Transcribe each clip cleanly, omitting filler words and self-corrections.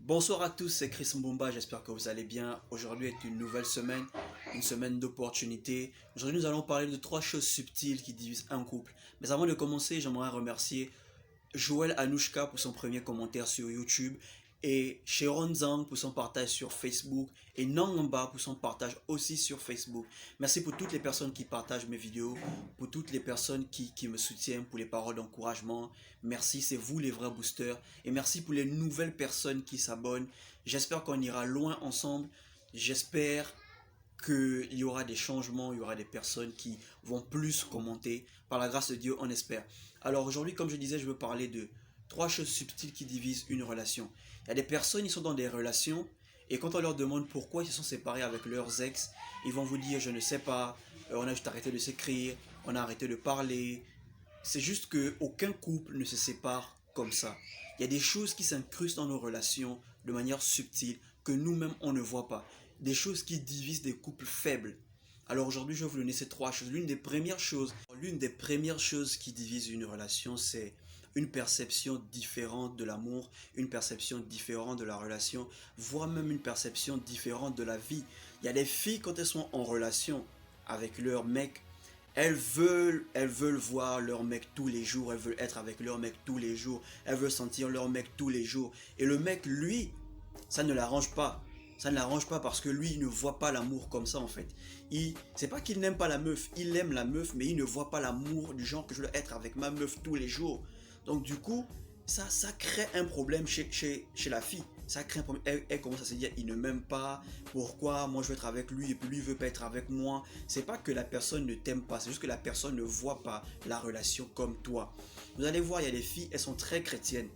Bonsoir à tous, c'est Chris Mbumba, j'espère que vous allez bien. Aujourd'hui est une nouvelle semaine, une semaine d'opportunités. Aujourd'hui nous allons parler de 3 choses subtiles qui divisent un couple. Mais avant de commencer, j'aimerais remercier Joël Anouchka pour son premier commentaire sur YouTube et Sharon Zhang pour son partage sur Facebook et Nangamba pour son partage aussi sur Facebook. Merci pour toutes les personnes qui partagent mes vidéos, pour toutes les personnes qui me soutiennent, pour les paroles d'encouragement. Merci, c'est vous les vrais boosters. Et merci pour les nouvelles personnes qui s'abonnent. J'espère qu'on ira loin ensemble. J'espère qu'il y aura des changements, il y aura des personnes qui vont plus commenter. Par la grâce de Dieu, on espère. Alors aujourd'hui, comme je disais, je veux parler de 3 choses subtiles qui divisent une relation. Il y a des personnes, ils sont dans des relations, et quand on leur demande pourquoi ils se sont séparés avec leurs ex, ils vont vous dire, je ne sais pas, on a juste arrêté de s'écrire, on a arrêté de parler. C'est juste que aucun couple ne se sépare comme ça. Il y a des choses qui s'incrustent dans nos relations de manière subtile que nous-mêmes on ne voit pas. Des choses qui divisent des couples faibles. Alors aujourd'hui, je vais vous donner ces 3 choses. L'une des premières choses qui divise une relation, c'est une perception différente de l'amour, une perception différente de la relation, voire même une perception différente de la vie. Il y a des filles, quand elles sont en relation avec leur mec, elles veulent voir leur mec tous les jours, elles veulent être avec leur mec tous les jours, elles veulent sentir leur mec tous les jours. Et le mec, lui, ça ne l'arrange pas. Ça ne l'arrange pas parce que lui, il ne voit pas l'amour comme ça en fait. C'est pas qu'il n'aime pas la meuf, il aime la meuf, mais il ne voit pas l'amour du genre que je veux être avec ma meuf tous les jours. Donc du coup, ça crée un problème chez la fille. Ça crée un problème. Elle commence à se dire, il ne m'aime pas, pourquoi moi je veux être avec lui et puis lui il veut pas être avec moi. C'est pas que la personne ne t'aime pas, c'est juste que la personne ne voit pas la relation comme toi. Vous allez voir, il y a des filles, elles sont très chrétiennes.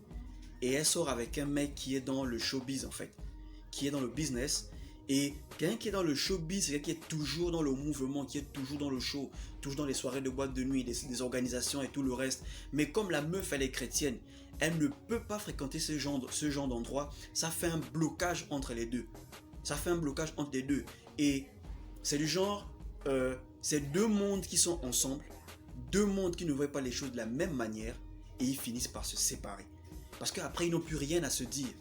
Et elles sortent avec un mec qui est dans le showbiz en fait, qui est dans le business. Et quelqu'un qui est dans le showbiz, c'est quelqu'un qui est toujours dans le mouvement, qui est toujours dans le show, toujours dans les soirées de boîte de nuit, des organisations et tout le reste. Mais comme la meuf, elle est chrétienne, elle ne peut pas fréquenter ce genre d'endroit. Ça fait un blocage entre les deux. Ça fait un blocage entre les deux. Et c'est du genre, c'est 2 mondes qui sont ensemble, 2 mondes qui ne voient pas les choses de la même manière, et ils finissent par se séparer. Parce qu'après, ils n'ont plus rien à se dire.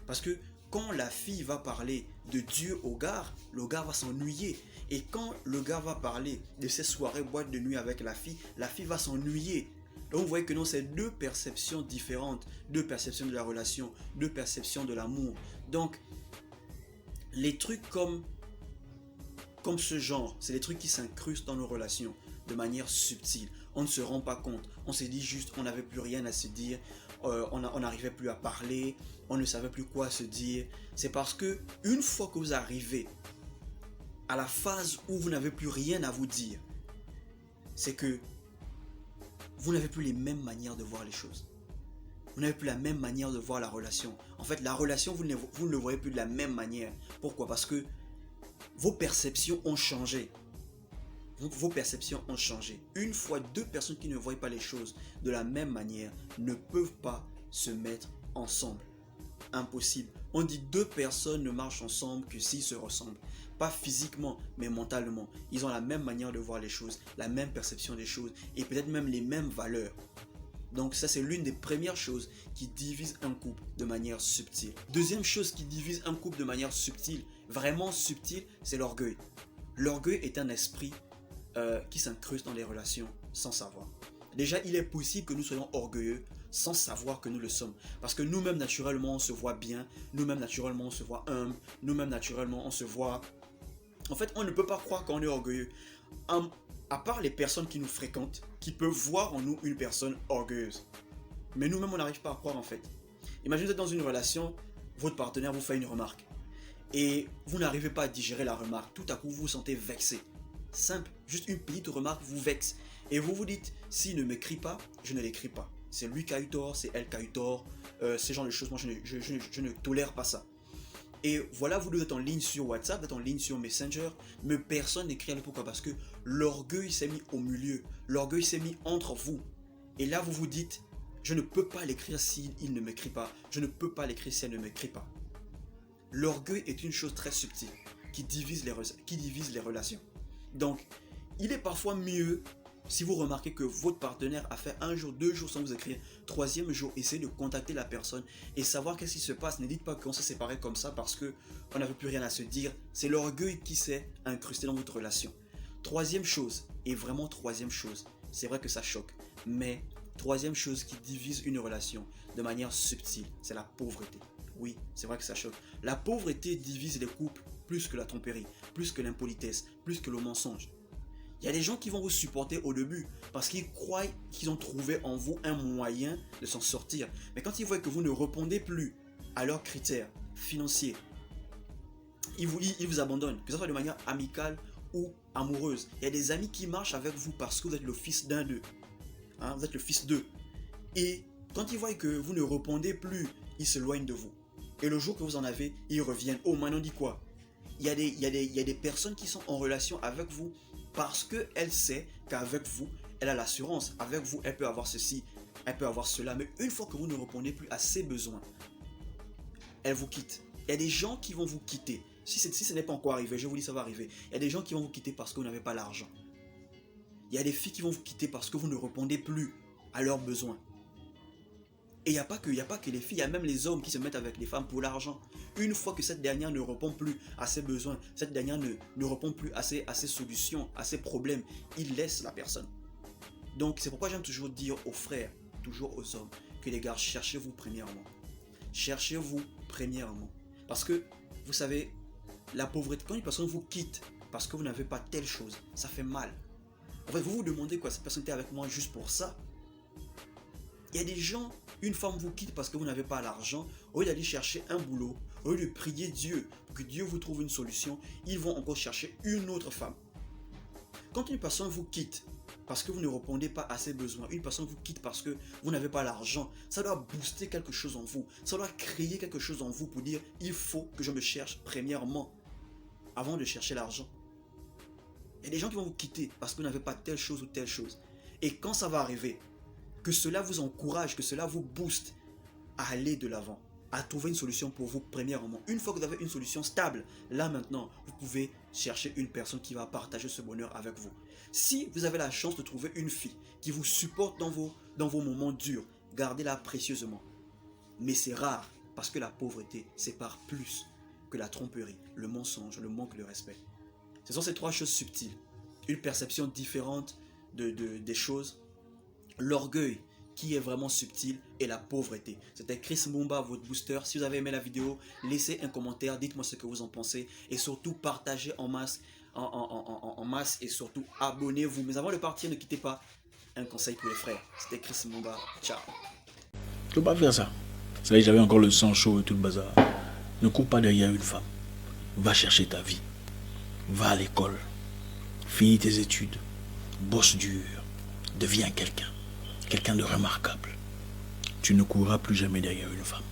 Parce que quand la fille va parler de Dieu au gars, le gars va s'ennuyer. Et quand le gars va parler de ses soirées boîte de nuit avec la fille va s'ennuyer. Donc vous voyez que non, c'est 2 perceptions différentes, 2 perceptions de la relation, 2 perceptions de l'amour. Donc, les trucs comme ce genre, c'est des trucs qui s'incrustent dans nos relations de manière subtile. On ne se rend pas compte. On se dit juste, on n'avait plus rien à se dire. On n'arrivait plus à parler. On ne savait plus quoi se dire. C'est parce que une fois que vous arrivez à la phase où vous n'avez plus rien à vous dire, c'est que vous n'avez plus les mêmes manières de voir les choses. Vous n'avez plus la même manière de voir la relation. En fait, la relation, vous ne le voyez plus de la même manière. Pourquoi? Parce que vos perceptions ont changé. Vos perceptions ont changé. Une fois 2 personnes qui ne voient pas les choses de la même manière ne peuvent pas se mettre ensemble. Impossible. On dit 2 personnes ne marchent ensemble que s'ils se ressemblent. Pas physiquement, mais mentalement. Ils ont la même manière de voir les choses, la même perception des choses et peut-être même les mêmes valeurs. Donc ça, c'est l'une des premières choses qui divise un couple de manière subtile. Deuxième chose qui divise un couple de manière subtile, vraiment subtile, c'est l'orgueil. L'orgueil est un esprit qui s'incruste dans les relations sans savoir. Déjà, il est possible que nous soyons orgueilleux sans savoir que nous le sommes. Parce que nous-mêmes, naturellement, on se voit bien. Nous-mêmes, naturellement, on se voit humble. Nous-mêmes, naturellement, on se voit... En fait, on ne peut pas croire qu'on est orgueilleux. À part les personnes qui nous fréquentent, qui peuvent voir en nous une personne orgueilleuse. Mais nous-mêmes, on n'arrive pas à croire, en fait. Imaginez, vous êtes dans une relation, votre partenaire vous fait une remarque. Et vous n'arrivez pas à digérer la remarque. Tout à coup, vous vous sentez vexé. Simple, juste une petite remarque vous vexe. Et vous vous dites, s'il ne m'écrit pas, je ne l'écris pas. C'est lui qui a eu tort, c'est elle qui a eu tort. Ce genre de choses, moi je ne tolère pas ça. Et voilà, vous êtes en ligne sur WhatsApp, vous êtes en ligne sur Messenger, mais personne n'écrit à lui. Pourquoi? Parce que l'orgueil s'est mis au milieu. L'orgueil s'est mis entre vous. Et là, vous vous dites, je ne peux pas l'écrire s'il ne m'écrit pas. Je ne peux pas l'écrire si elle ne m'écrit pas. L'orgueil est une chose très subtile qui divise les relations. Donc, il est parfois mieux Si vous remarquez que votre partenaire a fait 1 jour, 2 jours sans vous écrire, 3e jour, essayez de contacter la personne et savoir qu'est-ce qui se passe. Ne dites pas qu'on s'est séparés comme ça parce qu'on n'avait plus rien à se dire. C'est l'orgueil qui s'est incrusté dans votre relation. 3e chose, et vraiment 3e chose, c'est vrai que ça choque, mais 3e chose qui divise une relation de manière subtile, c'est la pauvreté. Oui, c'est vrai que ça choque. La pauvreté divise les couples plus que la tromperie, plus que l'impolitesse, plus que le mensonge. Il y a des gens qui vont vous supporter au début parce qu'ils croient qu'ils ont trouvé en vous un moyen de s'en sortir. Mais quand ils voient que vous ne répondez plus à leurs critères financiers, ils vous abandonnent, que ce soit de manière amicale ou amoureuse. Il y a des amis qui marchent avec vous parce que vous êtes le fils d'un d'eux. Vous êtes le fils d'eux. Et quand ils voient que vous ne répondez plus, ils s'éloignent de vous. Et le jour que vous en avez, ils reviennent. Oh, maintenant on dit quoi? Il y a des personnes qui sont en relation avec vous parce qu'elle sait qu'avec vous, elle a l'assurance. Avec vous, elle peut avoir ceci, elle peut avoir cela. Mais une fois que vous ne répondez plus à ses besoins, elle vous quitte. Il y a des gens qui vont vous quitter. Si ce n'est pas encore arrivé, je vous dis ça va arriver. Il y a des gens qui vont vous quitter parce que vous n'avez pas l'argent. Il y a des filles qui vont vous quitter parce que vous ne répondez plus à leurs besoins. Et il n'y a pas que les filles, il y a même les hommes qui se mettent avec les femmes pour l'argent. Une fois que cette dernière ne répond plus à ses besoins, cette dernière ne répond plus à ses solutions, à ses problèmes, il laisse la personne. Donc c'est pourquoi j'aime toujours dire aux frères, toujours aux hommes, que les gars, cherchez-vous premièrement. Cherchez-vous premièrement. Parce que, vous savez, la pauvreté, quand une personne vous quitte parce que vous n'avez pas telle chose, ça fait mal. En fait, vous vous demandez quoi, cette personne était avec moi juste pour ça? Il y a des gens, une femme vous quitte parce que vous n'avez pas l'argent, au lieu d'aller chercher un boulot, au lieu de prier Dieu pour que Dieu vous trouve une solution, ils vont encore chercher une autre femme. Quand une personne vous quitte parce que vous ne répondez pas à ses besoins, une personne vous quitte parce que vous n'avez pas l'argent, ça doit booster quelque chose en vous, ça doit créer quelque chose en vous pour dire, il faut que je me cherche premièrement, avant de chercher l'argent. Il y a des gens qui vont vous quitter parce que vous n'avez pas telle chose ou telle chose. Et quand ça va arriver, que cela vous encourage, que cela vous booste à aller de l'avant, à trouver une solution pour vous premièrement. Une fois que vous avez une solution stable, là maintenant, vous pouvez chercher une personne qui va partager ce bonheur avec vous. Si vous avez la chance de trouver une fille qui vous supporte dans vos moments durs, gardez-la précieusement. Mais c'est rare parce que la pauvreté sépare plus que la tromperie, le mensonge, le manque de respect. Ce sont ces 3 choses subtiles. Une perception différente des choses, l'orgueil qui est vraiment subtil et la pauvreté. C'était Chris Mumba, votre booster. Si vous avez aimé la vidéo, laissez un commentaire, dites-moi ce que vous en pensez et surtout partagez en masse, et surtout abonnez-vous. Mais avant de partir, ne quittez pas, un conseil pour les frères. C'était Chris Mumba. Ciao. Tu peux pas faire ça. Ça y est, j'avais encore le sang chaud et tout le bazar. Ne cours pas derrière une femme. Va chercher ta vie. Va à l'école. Finis tes études. Bosse dur. Deviens quelqu'un. Quelqu'un de remarquable. Tu ne courras plus jamais derrière une femme.